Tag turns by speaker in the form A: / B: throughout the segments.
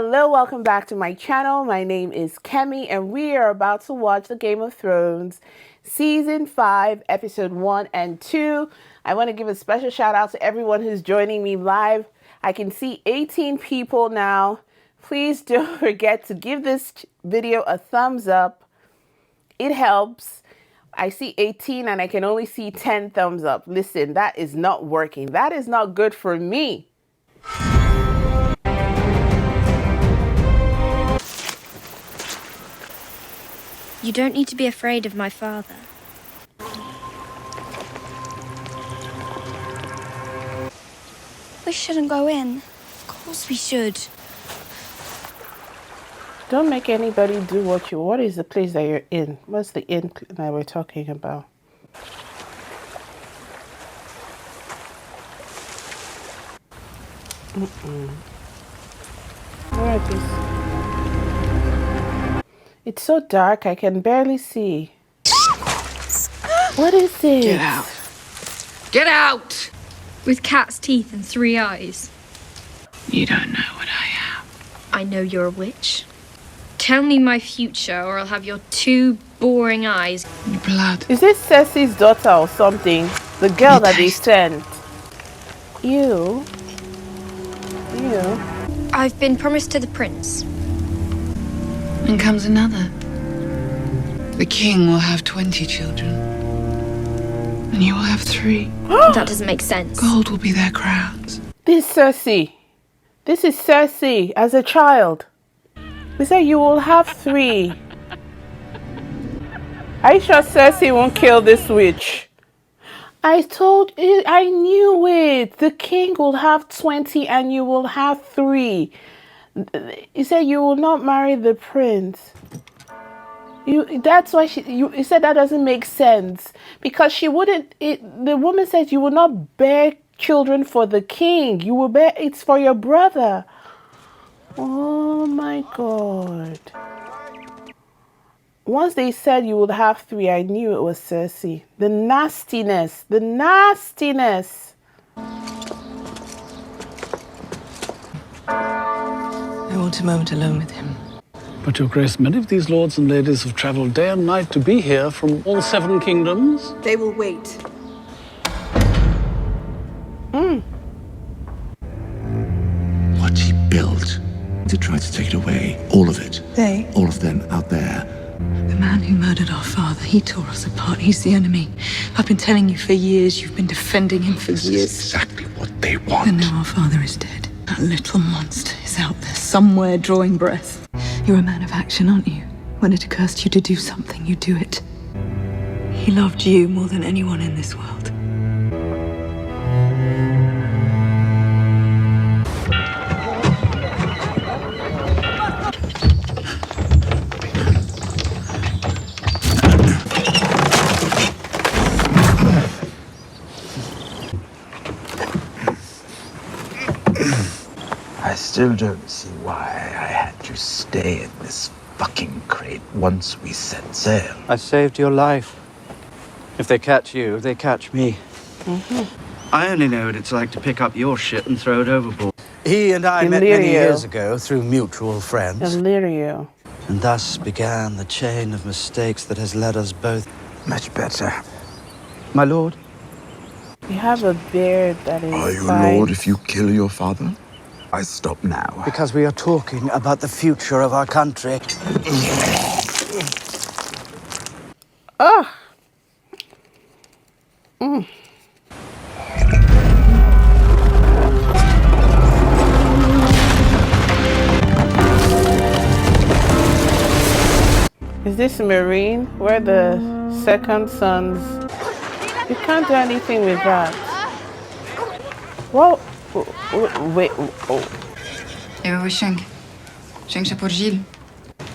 A: Hello, welcome back to my channel. My name is Kemi and we are about to watch the Game of Thrones Season 5, Episode 1 and 2. I want to give a special shout out to everyone who's joining me live. I can see 18 people now. Please don't forget to give this video a thumbs up. It helps. I see 18 and I can only see 10 thumbs up. Listen, that is not working. That is not good for me.
B: You don't need to be afraid of my father. We shouldn't go in. Of course we should.
A: Don't make anybody do what is the place that you're in? What's the inn that we're talking about? Where are these? It's so dark, I can barely see. What is it?
C: Get out. Get out!
B: With cat's teeth and 3 eyes.
C: You don't know what I am.
B: I know you're a witch. Tell me my future or I'll have your 2 boring eyes.
C: Your blood.
A: Is this Cersei's daughter or something? The girl that they sent. You.
B: I've been promised to the prince.
C: And comes another. The king will have 20 children. And you will have 3.
B: That doesn't make sense.
C: Gold will be their crowns.
A: This Cersei. This is Cersei as a child. We said you will have 3. Are you sure Cersei won't kill this witch? I told you, I knew it. The king will have 20 and you will have 3. You said you will not marry the prince. That's why you said that doesn't make sense. Because she wouldn't, the woman said you will not bear children for the king. You will bear, it's for your brother. Oh my God. Once they said you would have 3, I knew it was Cersei. The nastiness. The nastiness.
C: I want a moment alone with him.
D: But, Your Grace, many of these lords and ladies have travelled day and night to be here from all 7 kingdoms.
E: They will wait.
F: What he built to try to take it away, all of it.
E: They?
F: All of them out there.
C: The man who murdered our father, he tore us apart. He's the enemy. I've been telling you for years. You've been defending him for
F: This
C: years.
F: is exactly what they want.
C: And now our father is dead. That little monster is out there somewhere drawing breath. You're a man of action, aren't you? When it occurs to you to do something, you do it. He loved you more than anyone in this world.
G: I still don't see why I had to stay in this fucking crate once we set sail.
H: I saved your life. If they catch you, they catch me. I only know what it's like to pick up your shit and throw it overboard. He and I met many years ago through mutual friends.
A: Illyrio.
H: And thus began the chain of mistakes that has led us both.
G: Much better.
H: My lord?
A: You have a beard that is
F: Are you
A: fine.
F: a lord if you kill your father?
G: I stop now.
H: Because we are talking about the future of our country.
A: Oh. Is this Meereen? Where the second sons? You can't do anything with that. Well, wait. Oh.
I: Even wishing. Sing się por Gilles.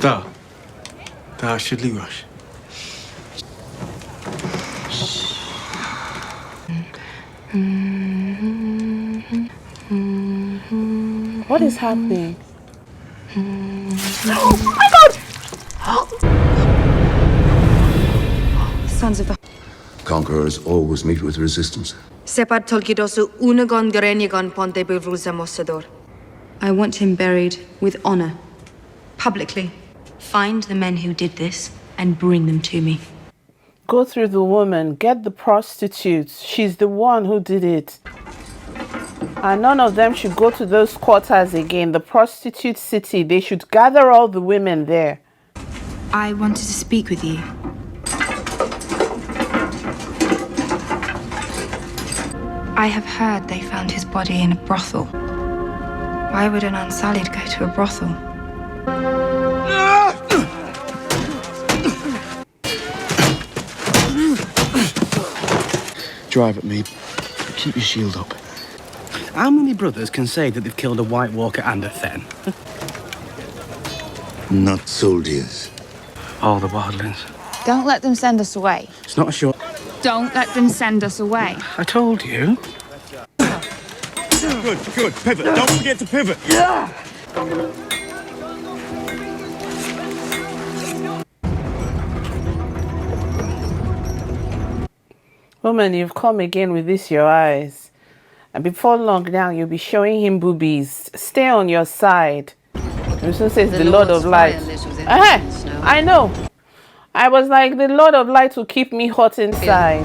J: Ta siedliłaś.
A: What is happening? Oh my God!
I: Sons of the...
F: Conquerors always meet with resistance.
I: Sepad tolkidosu unagon garenigon ponte bevrusa mossador.
E: I want him buried with honor. Publicly. Find the men who did this and bring them to me.
A: Go through the woman, get the prostitutes. She's the one who did it. And none of them should go to those quarters again. The prostitute city. They should gather all the women there.
E: I wanted to speak with you. I have heard they found his body in a brothel. Why would an Unsullied go to a brothel?
F: Drive at me. Keep your shield up.
H: How many brothers can say that they've killed a White Walker and a Fen?
F: Not soldiers.
H: All the wildlings.
J: Don't let them send us away.
H: It's not a short...
J: Don't let them send us away.
H: I told you.
F: Good, good. Pivot. Don't forget to pivot.
A: Woman, you've come again with this your eyes. And before long now, you'll be showing him boobies. Stay on your side. Wilson says the Lord of Light. I know. I was like, the Lord of Light will keep me hot inside.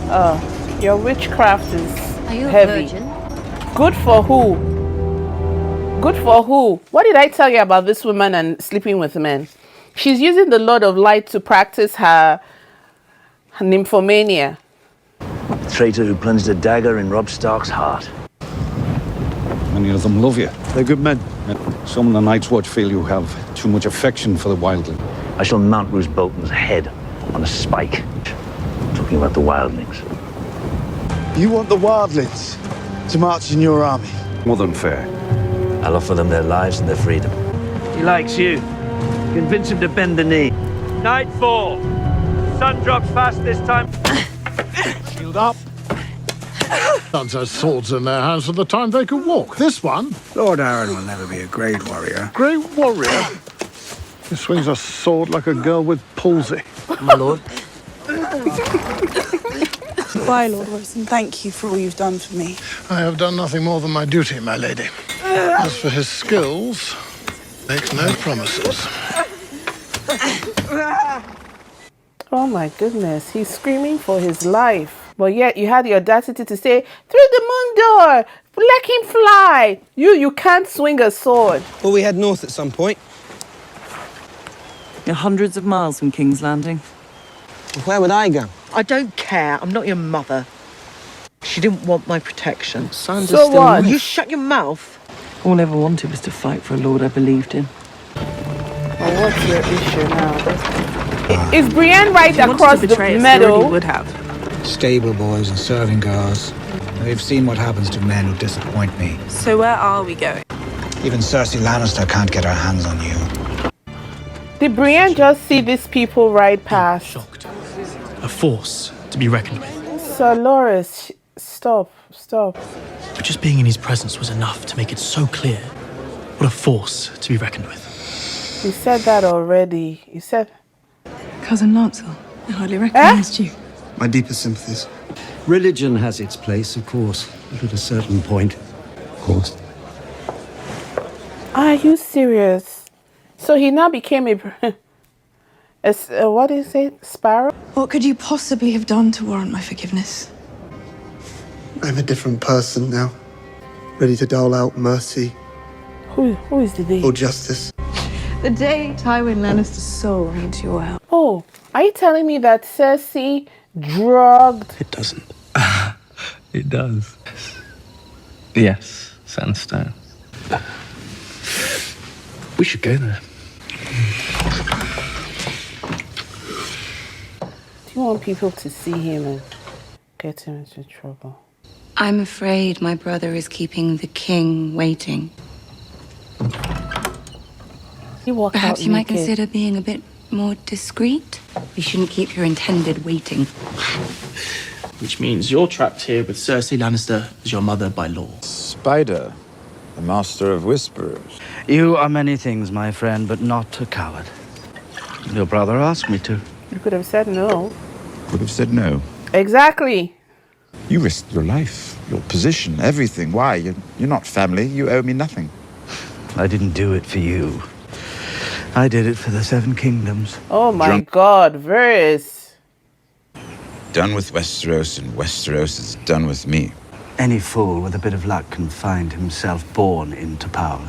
A: Oh, your witchcraft is heavy. Good for who? Good for who? What did I tell you about this woman and sleeping with men? She's using the Lord of Light to practice her nymphomania.
G: Traitor who plunged a dagger in Robb Stark's heart.
D: Many of them love you.
F: They're good men.
D: Some of the Night's Watch feel you have too much affection for the wildling.
G: I shall mount Roose Bolton's head on a spike. Talking about the wildlings.
F: You want the wildlings to march in your army?
D: More than fair.
G: I'll offer them their lives and their freedom. He likes you. Convince him to bend the knee. Nightfall. Sun drops fast this time.
K: Shield up. Sons had swords in their hands from the time they could walk. This one...
L: Lord Aaron will never be a great warrior.
K: Great warrior? He swings a sword like a girl with palsy.
G: My lord.
M: Goodbye, Lord Wilson. Thank you for all you've done for me.
K: I have done nothing more than my duty, my lady. As for his skills, makes no promises.
A: Oh my goodness, he's screaming for his life. But yet you had the audacity to say, through the moon door, let him fly. You can't swing a sword.
N: Well, we head north at some point.
O: You're hundreds of miles from King's Landing.
N: Where would I go?
O: I don't care. I'm not your mother. She didn't want my protection.
A: So what?
O: You shut your mouth. All I ever wanted was to fight for a lord I believed in.
A: Well, what's your issue now? Is Brienne right across the meadow?
O: Would have.
L: Stable boys and serving girls. They've seen what happens to men who disappoint me.
M: So where are we going?
L: Even Cersei Lannister can't get her hands on you.
A: Did Brienne just see these people ride past?
P: Shocked. A force to be reckoned with.
A: Sir Loris, stop.
P: But just being in his presence was enough to make it so clear what a force to be reckoned with.
A: You said that already. You said...
C: Cousin Lancel, I hardly recognized you.
L: My deepest sympathies.
Q: Religion has its place, of course, but at a certain point. Of course.
A: Are you serious? So he now became a what is it? Sparrow?
C: What could you possibly have done to warrant my forgiveness?
R: I'm a different person now. Ready to dole out mercy.
A: Who is the day?
R: Or justice.
C: The day Tywin Lannister's soul needs your help.
A: Oh, are you telling me that Cersei drugged?
P: It doesn't. It does. Yes, Sandstone. We should go there.
A: Do you want people to see him and get him into trouble?
E: I'm afraid my brother is keeping the king waiting. Perhaps you might consider being a bit more discreet. You shouldn't keep your intended waiting.
P: Which means you're trapped here with Cersei Lannister as your mother by law.
S: Spider, the master of whisperers.
H: You are many things, my friend, but not a coward. Your brother asked me to.
A: You could have said no.
S: Would have said no.
A: Exactly.
S: You risked your life, your position, everything. Why? You're not family. You owe me nothing.
H: I didn't do it for you. I did it for the Seven Kingdoms.
A: Oh my God, Varys.
S: Done with Westeros, and Westeros is done with me.
H: Any fool with a bit of luck can find himself born into power.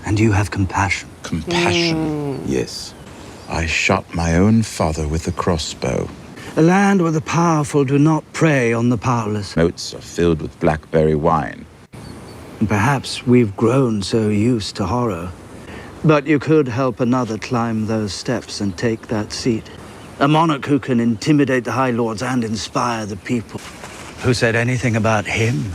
H: And you have compassion.
S: Compassion, yes. I shot my own father with a crossbow.
H: A land where the powerful do not prey on the powerless.
S: Moats are filled with blackberry wine.
H: And perhaps we've grown so used to horror. But you could help another climb those steps and take that seat. A monarch who can intimidate the High Lords and inspire the people. Who said anything about him?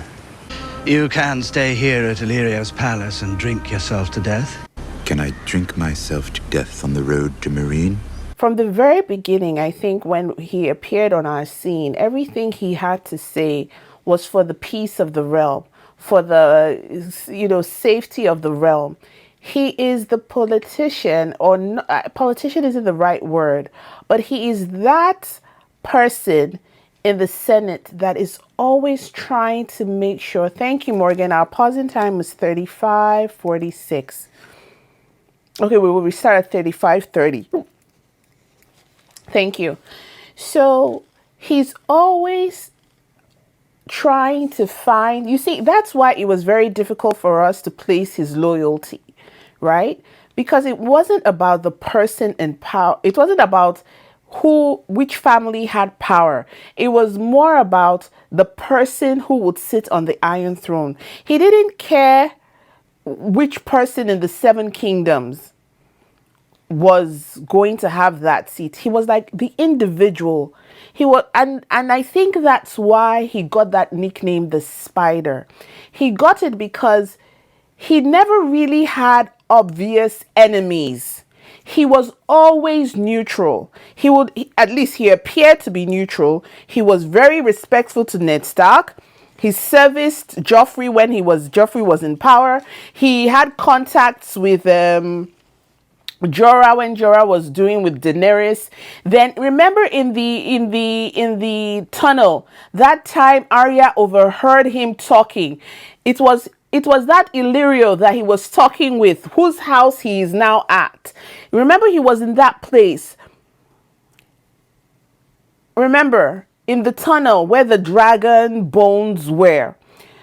H: You can stay here at Illyrio's palace and drink yourself to death.
S: Can I drink myself to death on the road to Meereen?
A: From the very beginning, I think when he appeared on our scene, everything he had to say was for the peace of the realm, for the, safety of the realm. He is the politician, or politician isn't the right word, but he is that person in the Senate that is always trying to make sure. Thank you, Morgan. Our pausing time was 35:46. Okay, we will restart at 35:30. Thank you. So he's always trying to find, you see, that's why it was very difficult for us to place his loyalty, right? Because it wasn't about the person in power. It wasn't about which family had power. It was more about the person who would sit on the Iron Throne. He didn't care which person in the Seven Kingdoms was going to have that seat. He was like the individual. He was, and I think that's why he got that nickname, the Spider. He got it because he never really had obvious enemies. He was always neutral. At least he appeared to be neutral. He was very respectful to Ned Stark. He serviced Joffrey when Joffrey was in power. He had contacts with Jorah when Jorah was doing with Daenerys. Then remember in the tunnel, that time Arya overheard him talking. It was that Illyrio that he was talking with, whose house he is now at. Remember, he was in that place. Remember, in the tunnel where the dragon bones were.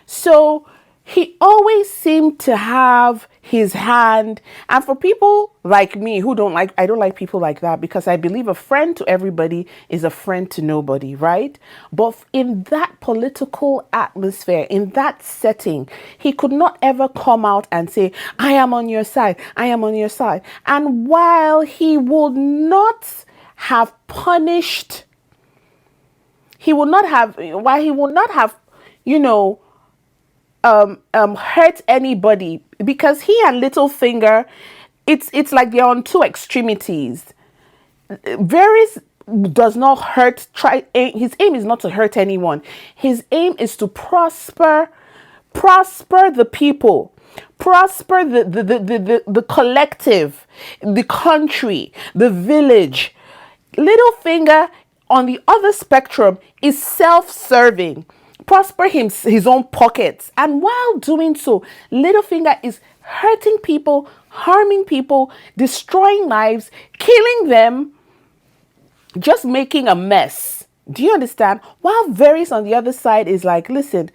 A: So he always seemed to have his hand. And for people like me who I don't like people like that, because I believe a friend to everybody is a friend to nobody, right? But in that political atmosphere, in that setting, he could not ever come out and say, I am on your side. I am on your side. And while he would not have punished, he would not have hurt anybody, because he and Littlefinger, it's like they're on two extremities. Varys does not hurt. His aim is not to hurt anyone. His aim is to prosper the people, prosper the collective, the country, the village. Littlefinger, on the other spectrum, is self-serving. Prosper his own pockets. And while doing so, Littlefinger is hurting people, harming people, destroying lives, killing them, just making a mess. Do you understand? While Varys on the other side is like, listen,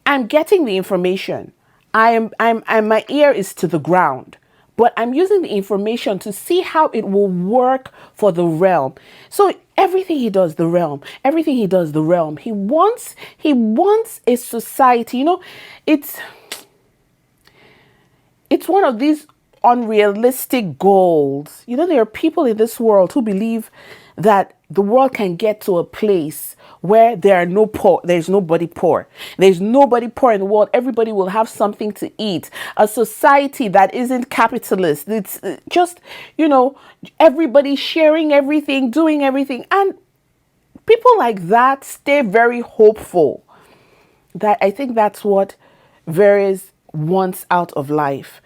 A: I'm getting the information. My ear is to the ground, but I'm using the information to see how it will work for the realm. So everything he does, the realm. Everything he does, the realm. He wants a society. It's one of these unrealistic goals. There are people in this world who believe that the world can get to a place where there's nobody poor. There's nobody poor in the world. Everybody will have something to eat. A society that isn't capitalist. It's just, everybody sharing everything, doing everything. And people like that stay very hopeful. I think that's what Varys wants out of life.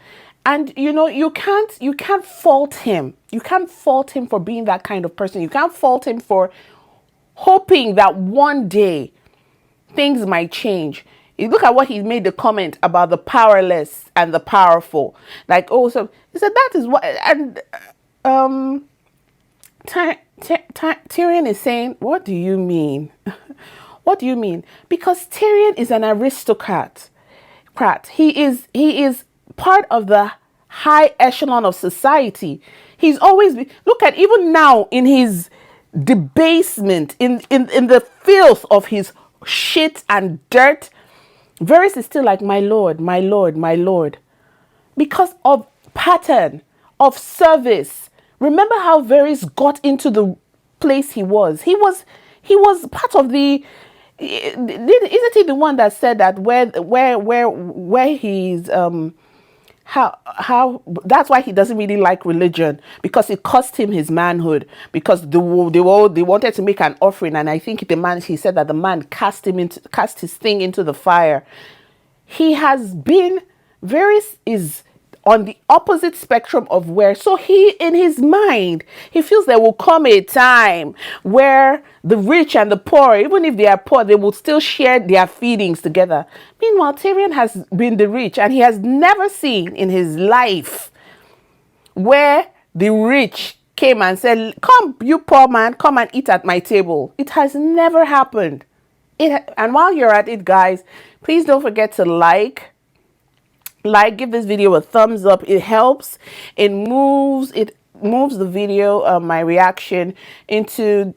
A: And you can't fault him. You can't fault him for being that kind of person. You can't fault him for hoping that one day things might change. You look at what he made the comment about the powerless and the powerful. Like, oh, so he said that is what, and Tyrion is saying, what do you mean? What do you mean? Because Tyrion is an aristocrat. He is part of the high echelon of society. He's always been, look at even now in his debasement, in the filth of his shit and dirt, Varys is still like, my lord, my lord, my lord. Because of pattern, of service. Remember how Varys got into the place he was. He was part of the, isn't he the one that said that where he's how that's why he doesn't really like religion, because it cost him his manhood, because they wanted to make an offering, and I think he said that the man cast his thing into the fire. He has been, Varys is on the opposite spectrum of where, so he, in his mind, he feels there will come a time where the rich and the poor, even if they are poor, they will still share their feedings together. Meanwhile, Tyrion has been the rich, and he has never seen in his life where the rich came and said, come, you poor man, come and eat at my table. It has never happened. And while you're at it, guys, please don't forget to give this video a thumbs up. It helps. It moves the video, my reaction, into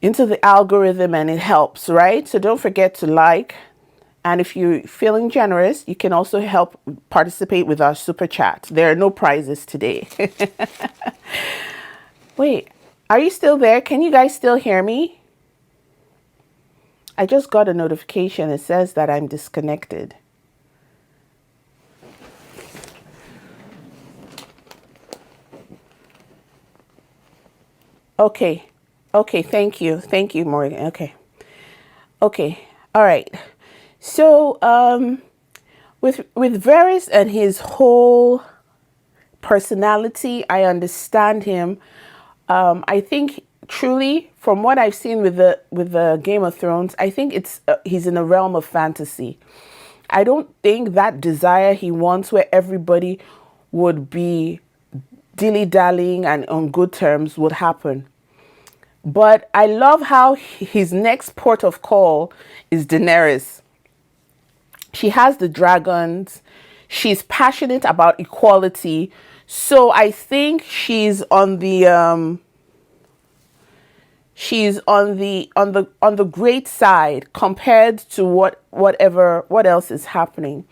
A: the algorithm, and it helps, right? So don't forget to like. And if you're feeling generous, you can also help participate with our super chat. There are no prizes today. Wait, are you still there? Can you guys still hear me? I just got a notification. It says that I'm disconnected. Okay. Thank you, Morgan. Okay. All right. So, with Varys and his whole personality, I understand him. I think truly, from what I've seen with the Game of Thrones, I think he's in a realm of fantasy. I don't think that desire he wants, where everybody would be dilly-dallying and on good terms, would happen. But I love how his next port of call is Daenerys. She has the dragons. She's passionate about equality. So I think she's on the great side compared to what else is happening.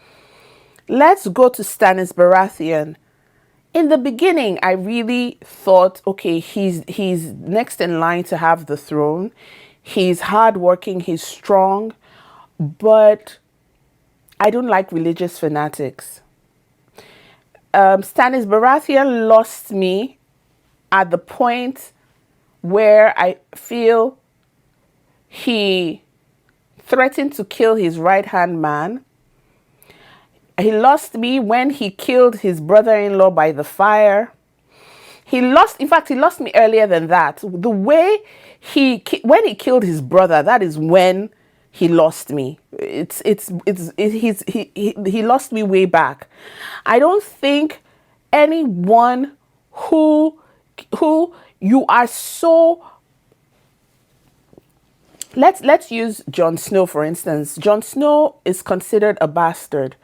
A: Let's go to Stannis Baratheon. In the beginning, I really thought, okay, he's next in line to have the throne. He's hardworking, he's strong, but I don't like religious fanatics. Stannis Baratheon lost me at the point where I feel he threatened to kill his right-hand man. He lost me when he killed his brother-in-law by the fire. In fact, he lost me earlier than that. The way when he killed his brother, that is when he lost me. He lost me way back. I don't think anyone who you are so. Let's use Jon Snow, for instance. Jon Snow is considered a bastard.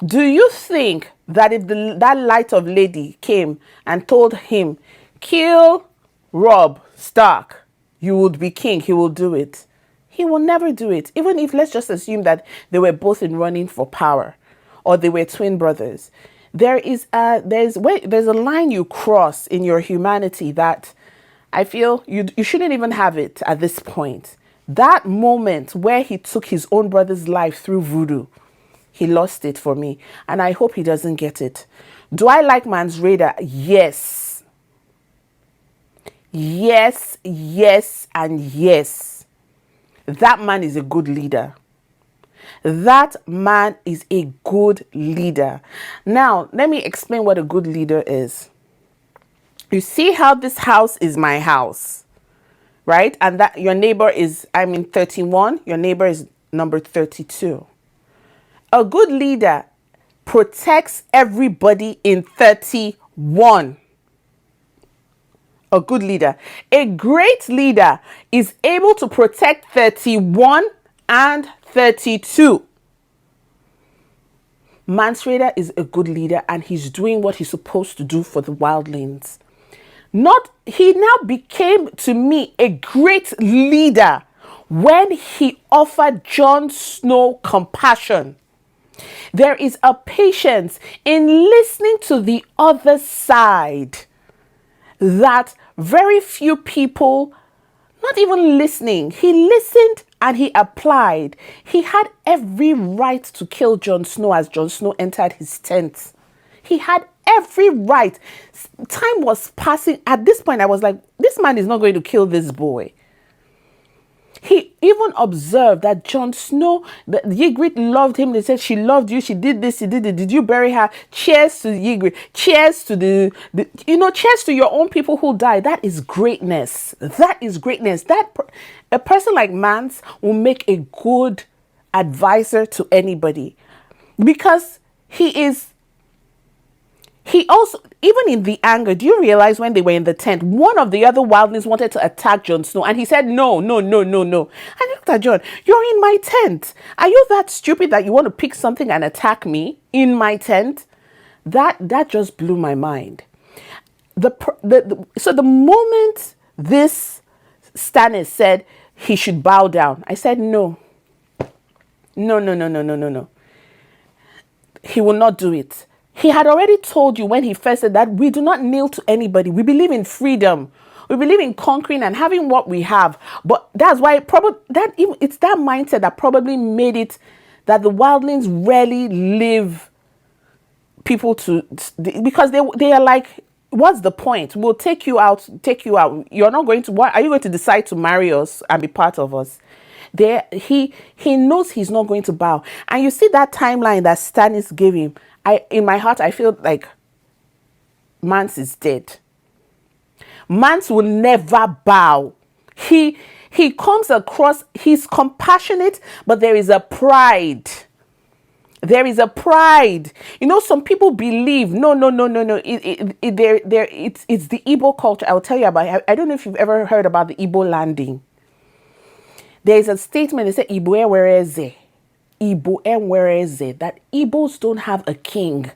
A: Do you think that if that light of lady came and told him, kill Robb Stark, you would be king, he will do it? He will never do it. Even if, let's just assume that they were both in running for power, or they were twin brothers. There's a line you cross in your humanity that I feel you shouldn't even have it at this point. That moment where he took his own brother's life through voodoo, he lost it for me, and I hope he doesn't get it. Do I like Mance Rayder? Yes. Yes, and yes. That man is a good leader. That man is a good leader. Now, let me explain what a good leader is. You see how this house is my house, right? And that your neighbor is, 31. Your neighbor is number 32. A good leader protects everybody in 31. A good leader. A great leader is able to protect 31 and 32. Mance Rayder is a good leader and he's doing what he's supposed to do for the wildlings. He now became to me a great leader when he offered Jon Snow compassion. There is a patience in listening to the other side that very few people, not even listening, he listened and he applied. He had every right to kill Jon Snow as Jon Snow entered his tent. He had every right. Time was passing. At this point, I was like, this man is not going to kill this boy. He even observed that Jon Snow, the Ygritte loved him. They said, she loved you. She did this. She did it. Did you bury her? Cheers to Ygritte. Cheers to cheers to your own people who died. That is greatness. That is greatness. A person like Mance will make a good advisor to anybody because he also, even in the anger, do you realize when they were in the tent, one of the other wildlings wanted to attack Jon Snow and he said, no. I looked at Jon, you're in my tent. Are you that stupid that you want to pick something and attack me in my tent? That just blew my mind. So the moment this Stannis said he should bow down, I said, no. He will not do it. He had already told you when he first said that we do not kneel to anybody. We believe in freedom. We believe in conquering and having what we have. But that's why it's that mindset that probably made it that the wildlings rarely leave people because they are like, what's the point? We'll take you out. You're not going to, what are you going to decide to marry us and be part of us? He knows he's not going to bow. And you see that timeline that Stannis gave him. In my heart, I feel like Mance is dead. Mance will never bow. He comes across, he's compassionate, but there is a pride. There is a pride. You know, some people believe, no. It's the Igbo culture. I'll tell you about it. I don't know if you've ever heard about the Igbo landing. There's a statement, they say, Igbo ewereze. Igbo ewereze, that Igbos don't have a king.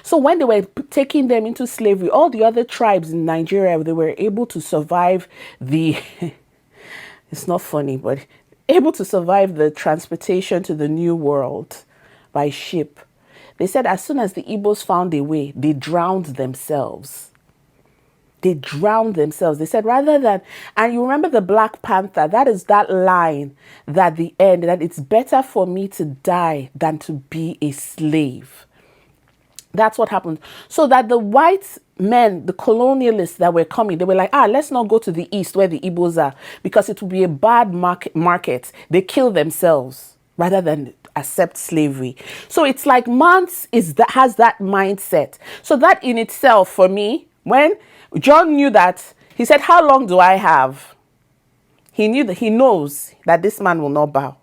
A: So when they were taking them into slavery, all the other tribes in Nigeria, they were able to survive it's not funny, but able to survive the transportation to the New World by ship. They said as soon as the Igbos found a way, they drowned themselves. They drowned themselves. They said rather than, and you remember the Black Panther, that is that line that the end, that it's better for me to die than to be a slave. That's what happened. So that the white men, the colonialists that were coming, they were like, let's not go to the east where the Igbos are because it will be a bad market. They kill themselves rather than accept slavery. So it's like Mance has that mindset. So that in itself, for me, when Jon knew that, he said, how long do I have? He knows that this man will not bow.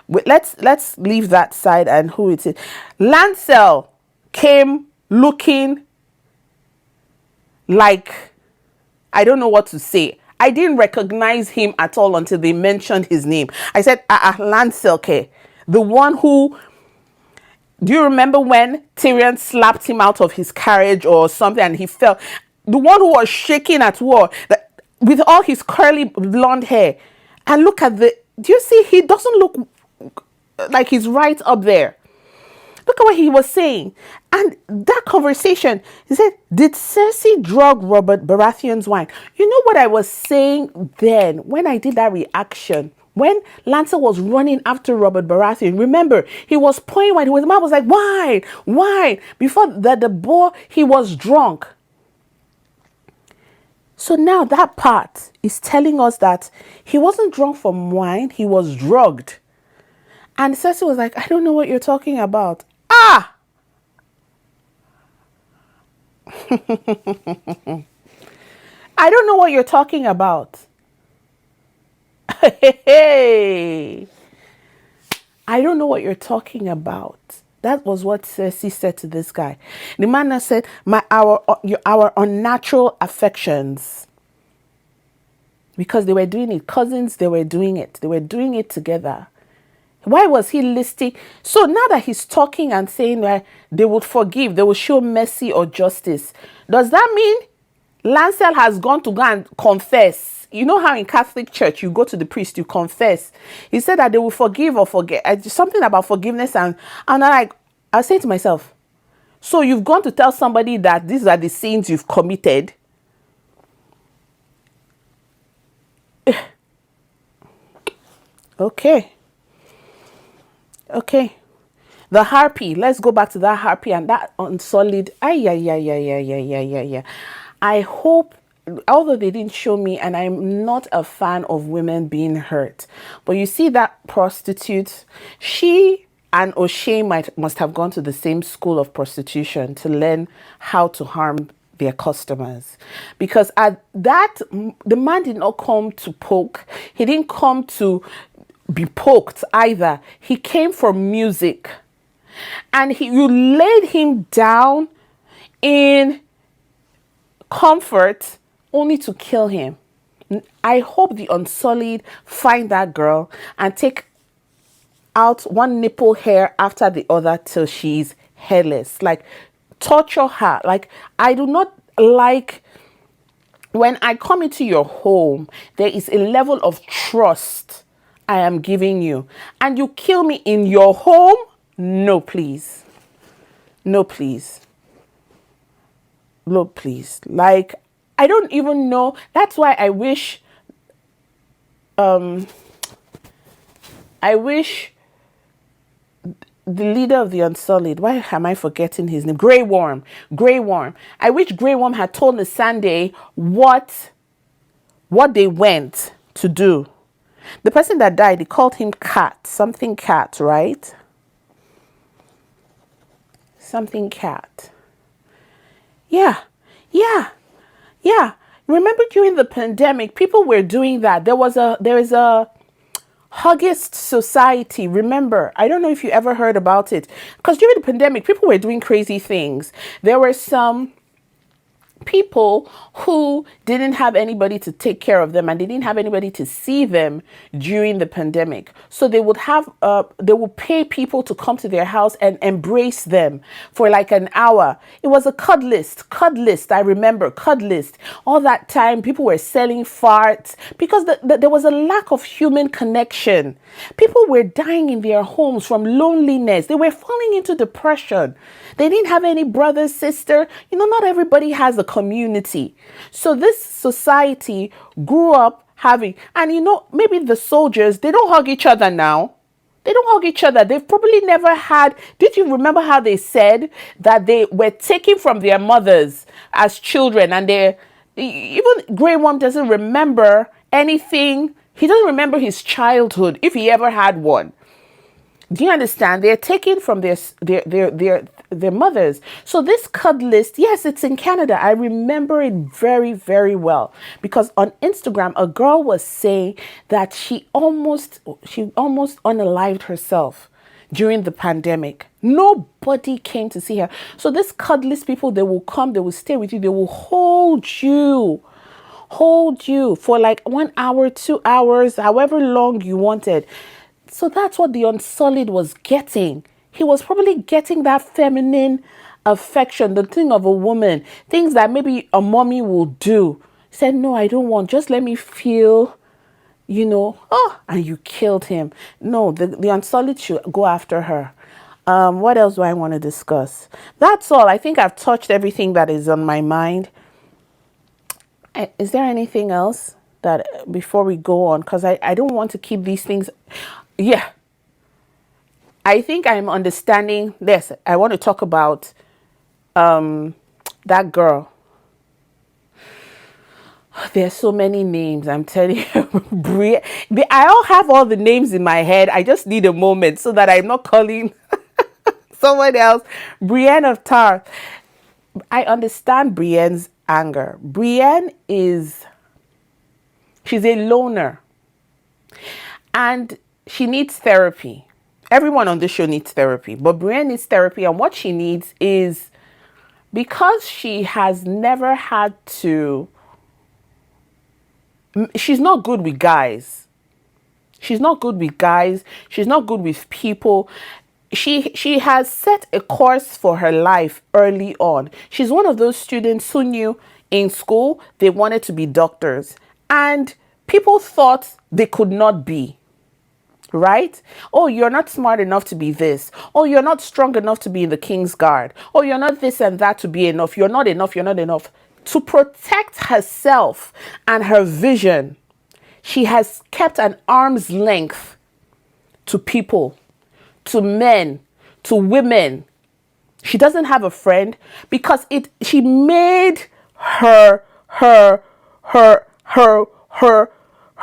A: But let's leave that side and who it is. Lancel came looking like, I don't know what to say. I didn't recognize him at all until they mentioned his name. I said, Lancel, okay. The one who, do you remember when Tyrion slapped him out of his carriage or something and he fell? The one who was shaking at war, with all his curly blonde hair. And look at do you see, he doesn't look like he's right up there. Look at what he was saying. And that conversation, he said, did Cersei drug Robert Baratheon's wine? You know what I was saying then when I did that reaction? When Lancel was running after Robert Baratheon, remember, he was pouring wine. His mouth was like, wine. Before the boar, he was drunk. So now that part is telling us that he wasn't drunk from wine, he was drugged. And Cersei was like, I don't know what you're talking about. I don't know what you're talking about. Hey, I don't know what you're talking about. That was what Cersei said to this guy. The man that said, our unnatural affections. Because they were doing it. Cousins, they were doing it. They were doing it together. Why was he listing? So now that he's talking and saying that they would forgive, they will show mercy or justice. Does that mean Lancel has gone to go and confess? You know how in Catholic Church, you go to the priest, you confess. He said that they will forgive or forget. Something about forgiveness. And I say to myself, so you've gone to tell somebody that these are the sins you've committed. Okay. Okay. The harpy. Let's go back to that harpy and that Unsullied. Yeah. I hope, although they didn't show me, and I'm not a fan of women being hurt, but you see that prostitute, she and O'Shea must have gone to the same school of prostitution to learn how to harm their customers. Because at that, the man did not come to poke. He didn't come to be poked either. He came for music. And you laid him down in comfort only to kill him. I hope the Unsullied find that girl and take out one nipple hair after the other till she's hairless. Like, torture her. Like, I do not like when I come into your home, there is a level of trust I am giving you. And you kill me in your home? No, please. No, please. No, please. Like, I don't even know. That's why I wish the leader of the Unsullied, why am I forgetting his name? Grey Worm. I wish Grey Worm had told Missandei what they went to do. The person that died, they called him Cat. Something Cat, right? Something Cat. Yeah. Remember during the pandemic, people were doing that. There is a Huggist Society. Remember, I don't know if you ever heard about it. Because during the pandemic, people were doing crazy things. There were some people who didn't have anybody to take care of them and they didn't have anybody to see them during the pandemic. So they would pay people to come to their house and embrace them for like an hour. It was a cuddlist. I remember cuddlist. All that time people were selling farts because there was a lack of human connection. People were dying in their homes from loneliness. They were falling into depression. They didn't have any brother, sister. You know, not everybody has a community. So this society grew up having, and you know, maybe the soldiers, they don't hug each other now. They don't hug each other. They've probably never had, did you remember how they said that they were taken from their mothers as children and even Grey Worm doesn't remember anything. He doesn't remember his childhood, if he ever had one. Do you understand? They're taken from their mothers. So this cuddlist, yes, it's in Canada. I remember it very, very well because on Instagram, a girl was saying that she almost unalived herself during the pandemic. Nobody came to see her. So this cuddlist people, they will come, they will stay with you, they will hold you for like 1 hour, 2 hours, however long you wanted. So that's what the Unsullied was getting. He was probably getting that feminine affection, the thing of a woman, things that maybe a mommy will do. He said, no, I don't want, just let me feel, and you killed him. No, the Unsullied should go after her. What else do I want to discuss? That's all. I think I've touched everything that is on my mind. Is there anything else that before we go on? Because I don't want to keep these things. Yeah. I think I'm understanding this. I want to talk about that girl. There's so many names, I'm telling you. Brienne. I all have all the names in my head. I just need a moment so that I'm not calling someone else. Brienne of Tarth. I understand Brienne's anger. Brienne she's a loner. And she needs therapy. Everyone on this show needs therapy. But Brienne needs therapy. And what she needs is, because she has never had to... She's not good with guys. She's not good with guys. She's not good with people. She has set a course for her life early on. She's one of those students who knew in school they wanted to be doctors. And people thought they could not be. Right? Oh, you're not smart enough to be this. Oh, you're not strong enough to be in the King's Guard. Oh, you're not this and that to be enough. You're not enough. You're not enough. To protect herself and her vision, she has kept an arm's length to people, to men, to women. She doesn't have a friend because she made her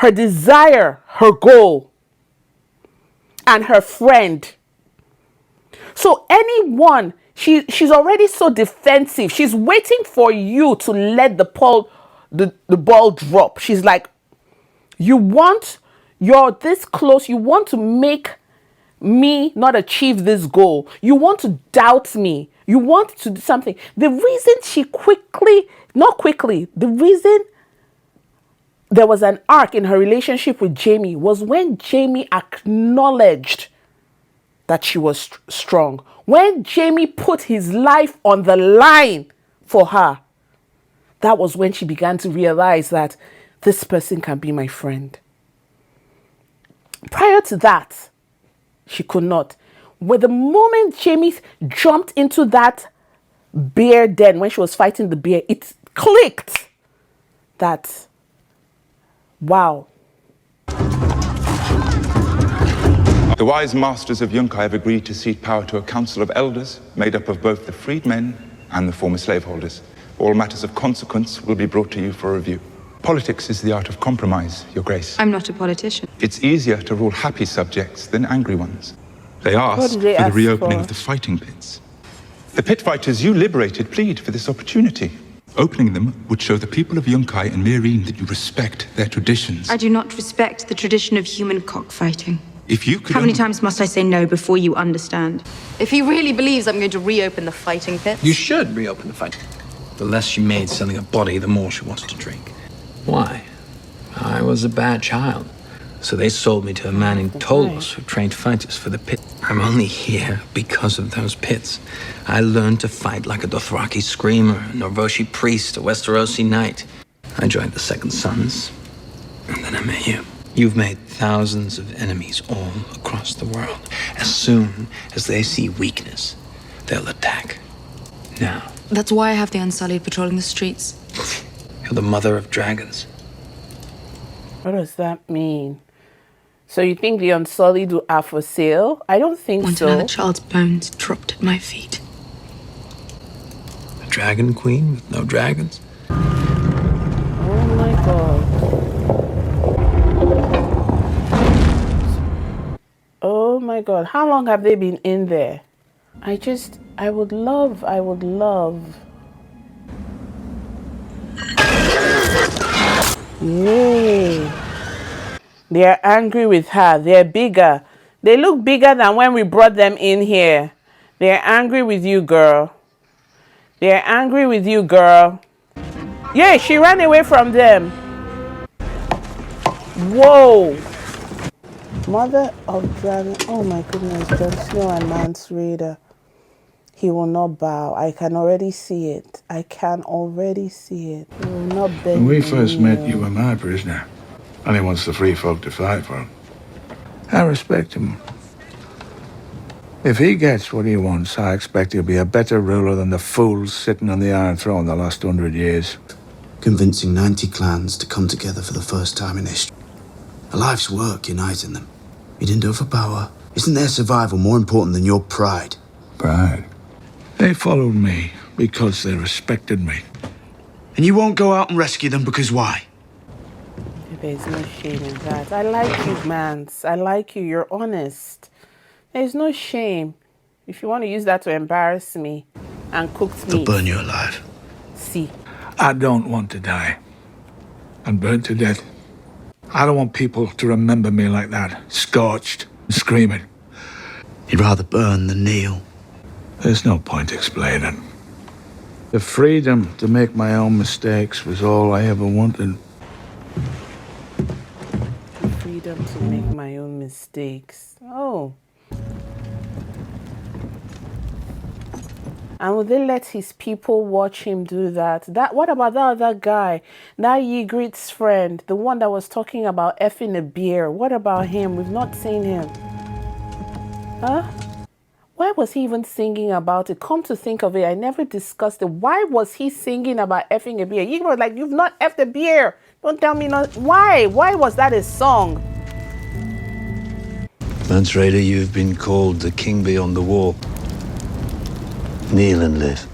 A: desire her goal and her friend. So anyone, she's already so defensive. She's waiting for you to let the ball drop. She's like, you're this close. You want to make me not achieve this goal. You want to doubt me. You want to do something. The reason the reason there was an arc in her relationship with Jaime was when Jaime acknowledged that she was strong. When Jaime put his life on the line for her, that was when she began to realize that this person can be my friend. Prior to that, she could not. With the moment Jaime jumped into that bear den when she was fighting the bear, it clicked that, wow.
S: The wise masters of Yunkai have agreed to cede power to a council of elders made up of both the freedmen and the former slaveholders. All matters of consequence will be brought to you for review. Politics is the art of compromise, Your Grace.
E: I'm not a politician.
S: It's easier to rule happy subjects than angry ones. They asked for the reopening of the fighting pits. The pit fighters you liberated plead for this opportunity. Opening them would show the people of Yunkai and Meereen that you respect their traditions.
E: I do not respect the tradition of human cockfighting.
S: If you could...
E: How many times must I say no before you understand?
T: If he really believes I'm going to reopen the fighting pits...
U: You should reopen the fight. The less she made selling a body, the more she wants to drink. Why? I was a bad child. So they sold me to a man named Tolos who trained fighters for the pit. I'm only here because of those pits. I learned to fight like a Dothraki screamer, a Norvoshi priest, a Westerosi knight. I joined the Second Sons, and then I met you. You've made thousands of enemies all across the world. As soon as they see weakness, they'll attack. Now.
T: That's why I have the Unsullied patrolling the streets.
U: You're the mother of dragons.
A: What does that mean? So you think the Unsullied are for sale? I don't think
E: Want
A: so.
E: another child's bones dropped at my feet.
U: A dragon queen with no dragons?
A: Oh my god. Oh my god. How long have they been in there? I would love. Yay. They are angry with her. They're bigger. They look bigger than when we brought them in here. They're angry with you, girl. They're angry with you, girl. Yeah, she ran away from them. Whoa. Mother of Dragon. Oh my goodness. Jon Snow and Mance Rayder. He will not bow. I can already see it. I can already see it. He will not bend.
K: When we first met, you were my prisoner. And he wants the free folk to fight for him. I respect him. If he gets what he wants, I expect he'll be a better ruler than the fools sitting on the Iron Throne the last 100 years.
F: Convincing 90 clans to come together for the first time in history. A life's work uniting them. You didn't do it for power. Isn't their survival more important than your pride?
K: Pride? They followed me because they respected me.
F: And you won't go out and rescue them because why?
A: There's no shame in that. I like you, Mance. I like you. You're honest. There's no shame. If you want to use that to embarrass me and cook me.
F: They'll burn you alive.
A: See.
K: I don't want to die and burnt to death. I don't want people to remember me like that, scorched, screaming.
F: He'd rather burn than kneel.
K: There's no point explaining. The freedom to make my own mistakes was all I ever wanted.
A: The freedom to make my own mistakes. Oh. And will they let his people watch him do that? What about that other guy? That Ygritte's friend, the one that was talking about effing a beer. What about him? We've not seen him. Huh? Why was he even singing about it? Come to think of it, I never discussed it. Why was he singing about effing a beer? You were like, you've not effed a beer. Don't tell me not. Why? Why was that a song?
G: Mance Rayder, you've been called the king beyond the wall. Kneel and live.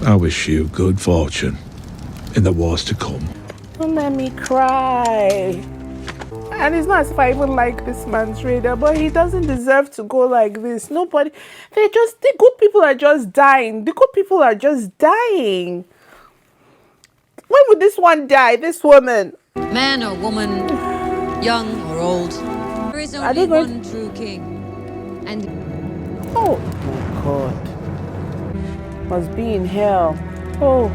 K: I wish you good fortune in the wars to come.
A: Don't let me cry. And it's not as if I even like this man's Rayder, but he doesn't deserve to go like this. Nobody, the good people are just dying. The good people are just dying. When would this one die, this woman?
B: Man or woman, young or old, there is only one true king. And
A: oh my God. Must be in hell. Oh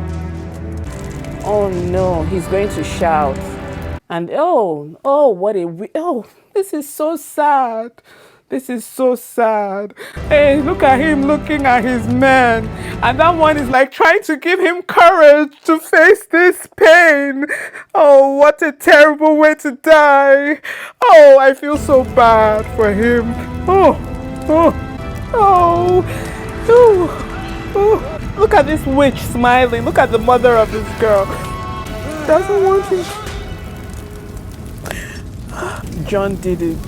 A: no, he's going to shout. And this is so sad. This is so sad. Hey, look at him looking at his man. And that one is like trying to give him courage to face this pain. Oh, what a terrible way to die. Oh, I feel so bad for him. Oh, look at this witch smiling. Look at the mother of this girl. Doesn't want him. Jon did it.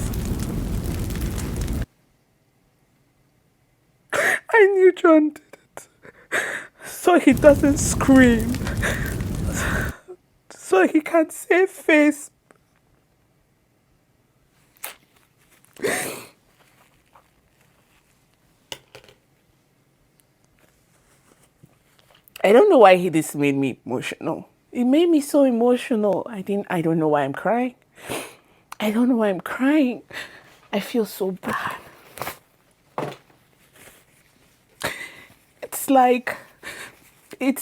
A: I knew Jon did it. So he doesn't scream. So he can save face. I don't know why this made me emotional. It made me so emotional. I don't know why I'm crying. I don't know why I'm crying. I feel so bad. It's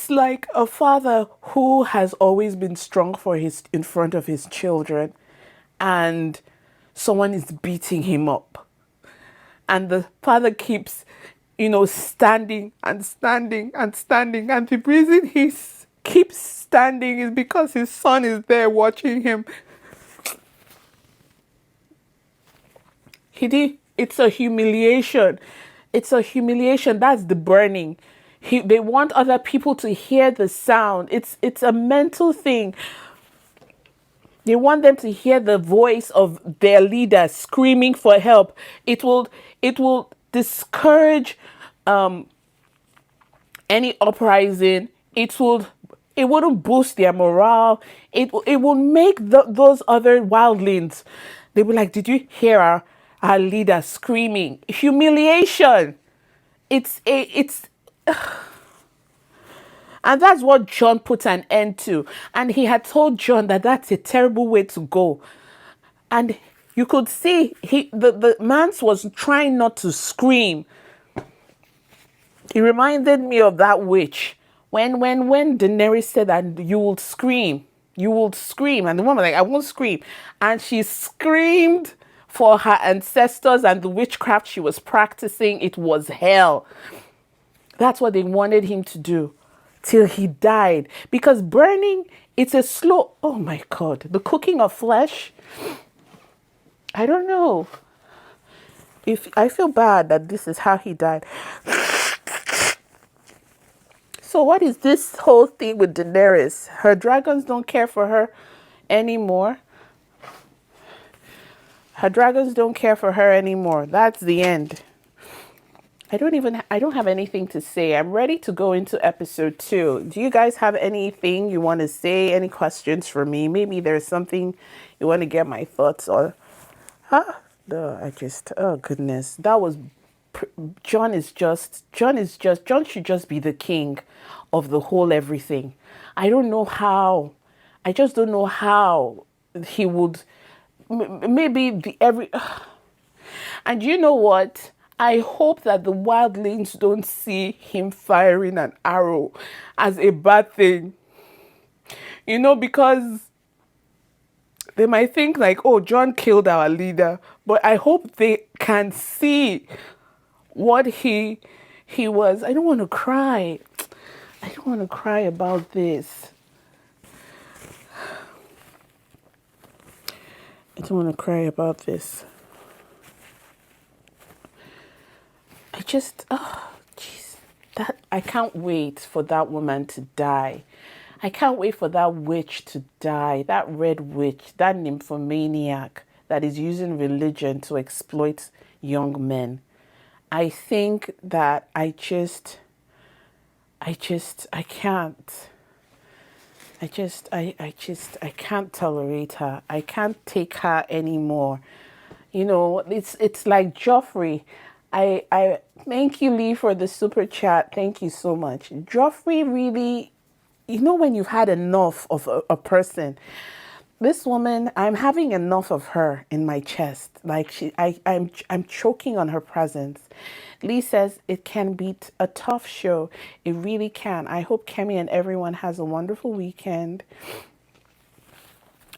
A: like a father who has always been strong in front of his children, and someone is beating him up. And the father keeps, standing and standing and standing. And the reason he keeps standing is because his son is there watching him. It's a humiliation. It's a humiliation. That's the burning. They want other people to hear the sound. It's a mental thing. They want them to hear the voice of their leader screaming for help. It will discourage any uprising. It wouldn't boost their morale. It will make those other wildlings. They'll be like, did you hear our leader screaming? Humiliation. And that's what Jon put an end to. And he had told Jon that that's a terrible way to go. And you could see the Mance was trying not to scream. He reminded me of that witch. When Daenerys said that you will scream. You will scream. And the woman was like, I won't scream. And she screamed for her ancestors and the witchcraft she was practicing. It was hell. That's what they wanted him to do till he died. Because burning, it's a slow, oh my God, the cooking of flesh. I don't know. I feel bad that this is how he died. So what is this whole thing with Daenerys? Her dragons don't care for her anymore. Her dragons don't care for her anymore. That's the end. I don't have anything to say. I'm ready to go into episode 2. Do you guys have anything you want to say? Any questions for me? Maybe there's something you want to get my thoughts on. Oh goodness. That was John should just be the king of the whole everything. I don't know how. I just don't know how he would. Maybe the every. And you know what? I hope that the wildlings don't see him firing an arrow as a bad thing. You know, because they might think like, oh, John killed our leader. But I hope they can see what he was. I don't want to cry. I don't want to cry about this. I don't want to cry about this. I just, oh, jeez. I can't wait for that woman to die. I can't wait for that witch to die. That red witch, that nymphomaniac that is using religion to exploit young men. I think that I can't. I can't tolerate her. I can't take her anymore. You know, it's like Joffrey. I thank you, Lee, for the super chat. Thank you so much. Joffrey really, you know, when you've had enough of a person, this woman, I'm having enough of her in my chest. Like I'm choking on her presence. Lee says it can be a tough show. It really can. I hope Kemi and everyone has a wonderful weekend.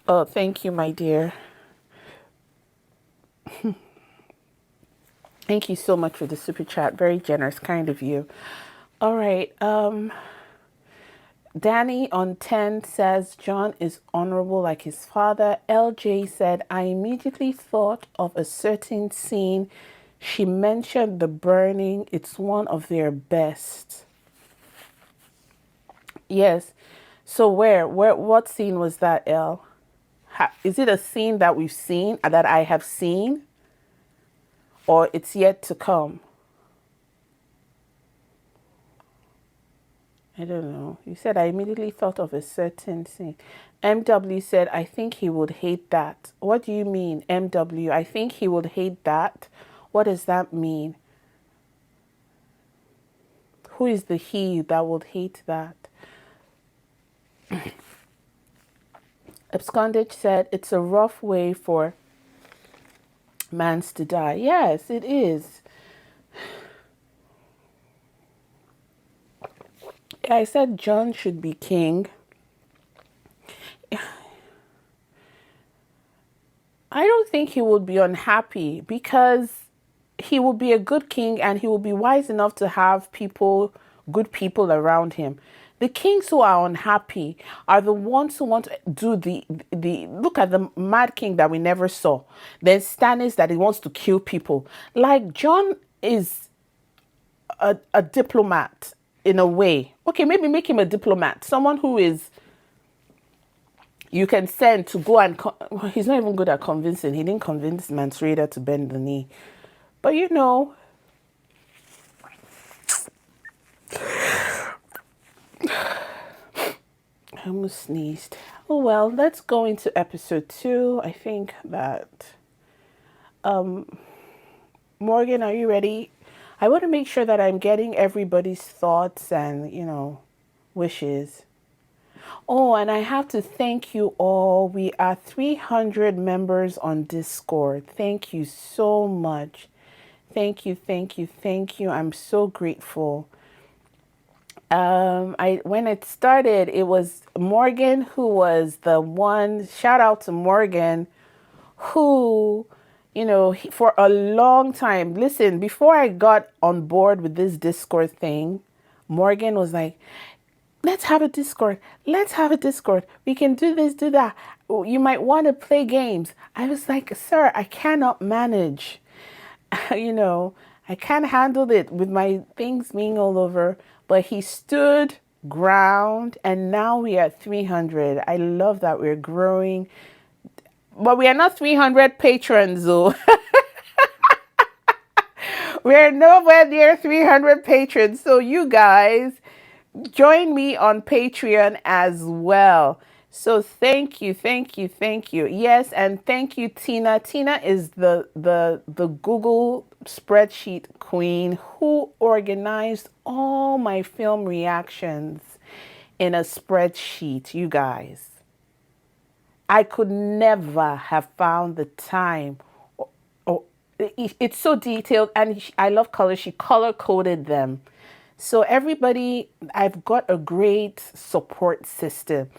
A: Oh, thank you, my dear. Thank you so much for the super chat. Very generous, kind of you. All right. Danny on 10 says, John is honorable like his father. LJ said, I immediately thought of a certain scene. She mentioned the burning. It's one of their best. Yes. So what scene was that, El? Is it a scene that we've seen, that I have seen? Or it's yet to come? I don't know. You said I immediately thought of a certain scene. MW said, I think he would hate that. What do you mean, MW? I think he would hate that. What does that mean? Who is the he that would hate that? Abscondage said, it's a rough way for Mance to die. Yes, it is. I said John should be king. I don't think he would be unhappy because he will be a good king and he will be wise enough to have good people around him. The kings who are unhappy are the ones who want to do the look at the mad king that we never saw. There's Stannis that he wants to kill people. Like John is a diplomat in a way. Okay, maybe make him a diplomat. Someone who is you can send to go and he's not even good at convincing. He didn't convince Mance Rayder to bend the knee. But you know, I almost sneezed. Oh well, let's go into episode 2. I think that Morgan, are you ready? I want to make sure that I'm getting everybody's thoughts and, you know, wishes. Oh, and I have to thank you all. We are 300 members on Discord. Thank you so much. Thank you, thank you, thank you. I'm so grateful. When it started, it was Morgan who was the one. Shout out to Morgan, who, you know, for a long time. Listen, before I got on board with this Discord thing, Morgan was like, let's have a Discord. Let's have a Discord. We can do this, do that. You might want to play games. I was like, sir, I cannot manage. You know, I can't handle it with my things being all over. But he stood ground, and now we are 300. I love that we're growing. But we are not 300 patrons, though. We're nowhere near 300 patrons. So you guys, join me on Patreon as well. So thank you, thank you, thank you. Yes, and thank you, Tina. Tina is the Google spreadsheet queen who organized all my film reactions in a spreadsheet, you guys. I could never have found the time. It's so detailed, and I love colors. She color coded them. So everybody, I've got a great support system.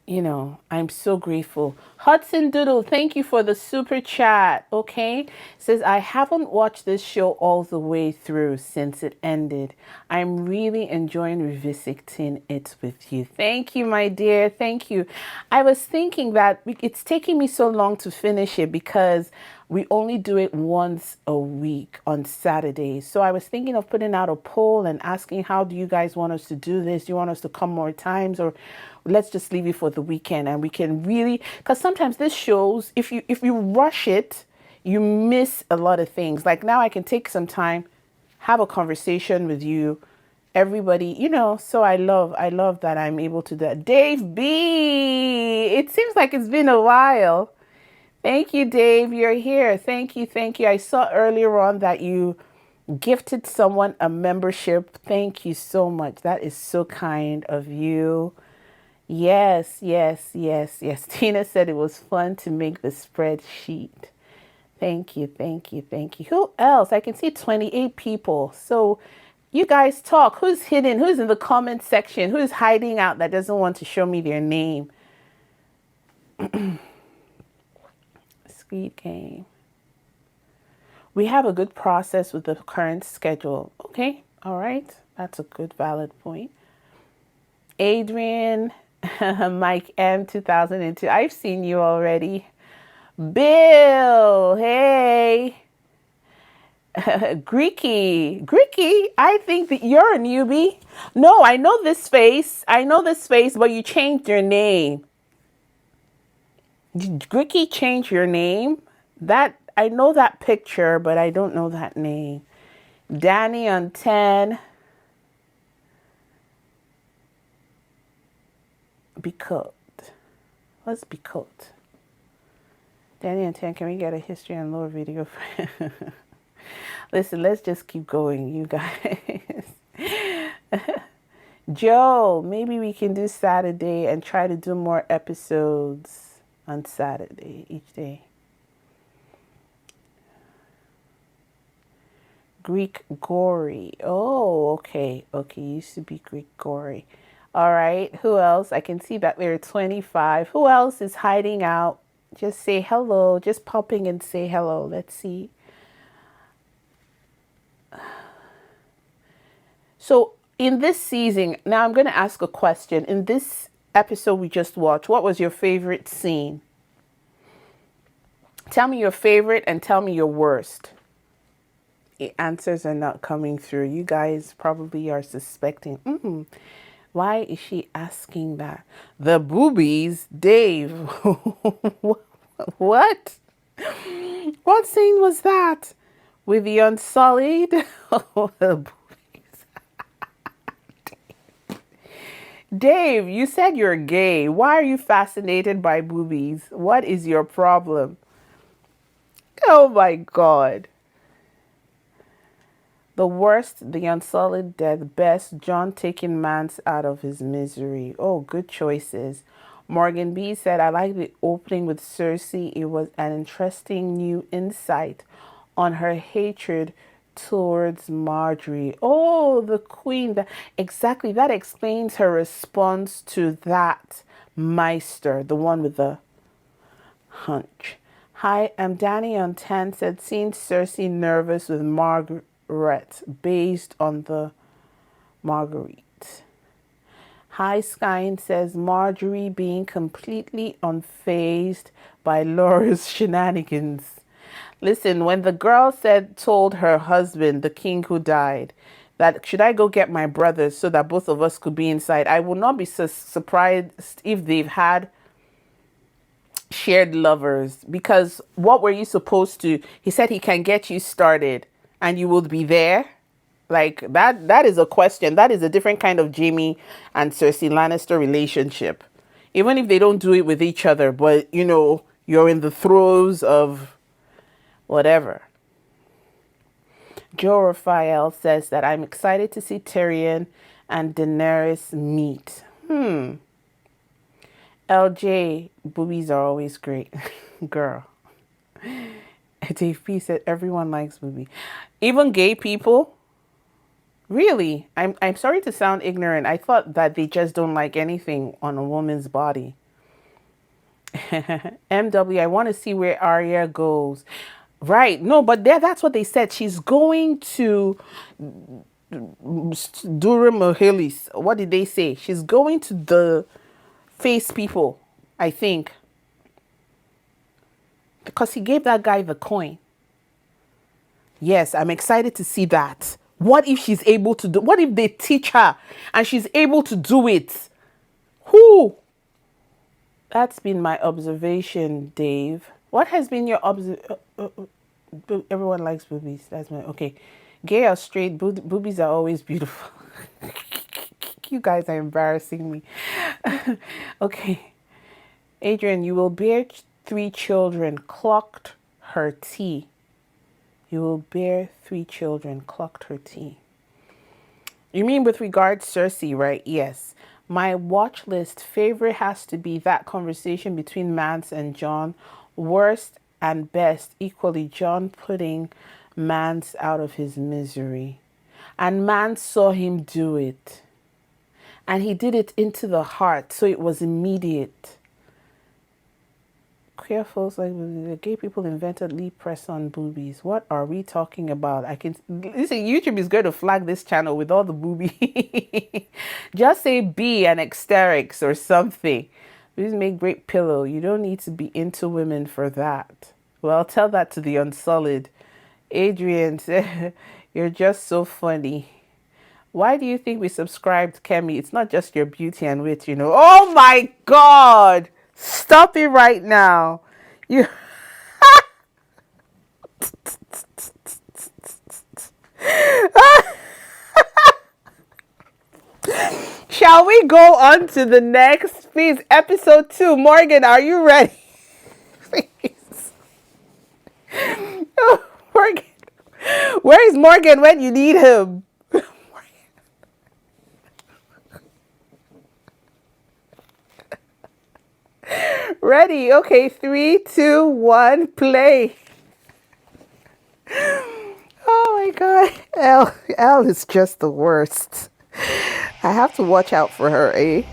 A: You know, I'm so grateful. Hudson Doodle, thank you for the super chat. Okay. Says, I haven't watched this show all the way through since it ended. I'm really enjoying revisiting it with you. Thank you, my dear. Thank you. I was thinking that it's taking me so long to finish it because we only do it once a week on Saturdays. So I was thinking of putting out a poll and asking, how do you guys want us to do this? Do you want us to come more times, or let's just leave it for the weekend? And we can really, because sometimes this shows, if you rush it, you miss a lot of things. Like now I can take some time, have a conversation with you, everybody, you know. So I love that I'm able to do that. Dave B, it seems like it's been a while. Thank you, Dave. You're here. Thank you. Thank you. I saw earlier on that you gifted someone a membership. Thank you so much. That is so kind of you. Yes, yes, yes, yes. Tina said it was fun to make the spreadsheet. Thank you. Thank you. Thank you. Who else? I can see 28 people. So you guys talk. Who's hidden? Who's in the comment section? Who's hiding out that doesn't want to show me their name? Squid Game. We have a good process with the current schedule. Okay. All right. That's a good, valid point. Adrian, Mike M 2002. I've seen you already. Bill, hey. Greeky, I think that you're a newbie. No, I know this face. But you changed your name. Did Greeky change your name? That I know that picture, but I don't know that name. Danny on 10. Be cooked. Let's be cooked. Danny on 10, can we get a history and lore video? Listen, let's just keep going, you guys. Joe, maybe we can do Saturday and try to do more episodes on Saturday each day. Greek gory. Oh, okay. Okay, used to be Greek gory. All right. Who else? I can see that there are 25. Who else is hiding out? Just say hello. Just pop in and say hello. Let's see. So in this season, now I'm going to ask a question. In this episode we just watched, what was your favorite scene? Tell me your favorite and tell me your worst. The answers are not coming through. You guys probably are suspecting. Why is she asking that? The boobies, Dave. What? What scene was that? With the Unsullied? Oh, the boobies. Dave, you said you're gay. Why are you fascinated by boobies? What is your problem? Oh my God. The worst, the Unsullied death. Best, John taking Mance out of his misery. Oh, good choices. Morgan B said, I like the opening with Cersei. It was an interesting new insight on her hatred towards Marjorie. Oh, the queen. Exactly. That explains her response to that Meister, the one with the hunch. Hi, I'm Danny on 10 said, seeing Cersei nervous with Margaret based on the Marguerite. Hi, Skyn says, Marjorie being completely unfazed by Laura's shenanigans. Listen, when the girl told her husband, the king who died, that should I go get my brothers so that both of us could be inside, I would not be surprised if they've had shared lovers, because what were you supposed to? He said he can get you started and you will be there. Like that is a question. That is a different kind of Jaime and Cersei Lannister relationship. Even if they don't do it with each other, but you know, you're in the throes of whatever. Joe Raphael says that I'm excited to see Tyrion and Daenerys meet. LJ, boobies are always great. Girl. Dave P said everyone likes boobies. Even gay people? Really? I'm sorry to sound ignorant. I thought that they just don't like anything on a woman's body. MW, I want to see where Arya goes. Right. No, but that's what they said. She's going to Durham Hillis. What did they say? She's going to the face people, I think. Because he gave that guy the coin. Yes, I'm excited to see that. What if she's able to do? What if they teach her and she's able to do it? Who? That's been my observation, Dave. What has been your everyone likes boobies. That's my okay. Gay or straight, boobies are always beautiful. You guys are embarrassing me. Okay. Adrian, you will bear 3 children. Clocked her tea. You will bear 3 children. Clocked her tea. You mean with regards Cersei, right? Yes. My watch list favorite has to be that conversation between Mance and Jon. Worst and best equally, Jon putting Mance out of his misery. And Mance saw him do it. And he did it into the heart, so it was immediate. Queer folks like the gay people invented Lee press on boobies. What are we talking about? Listen, YouTube is going to flag this channel with all the boobies. Just say B and Exterix or something. Please make great pillow. You don't need to be into women for that. Well, tell that to the Unsullied. Adrian said, you're just so funny. Why do you think we subscribed, Kemi? It's not just your beauty and wit, you know. Oh my God! Stop it right now. You. Shall we go on to the next, please? Episode 2. Morgan, are you ready? Please. Oh, Morgan. Where is Morgan when you need him? Ready? Okay, 3, 2, 1, play. Oh my God. Elle is just the worst. I have to watch out for her, eh?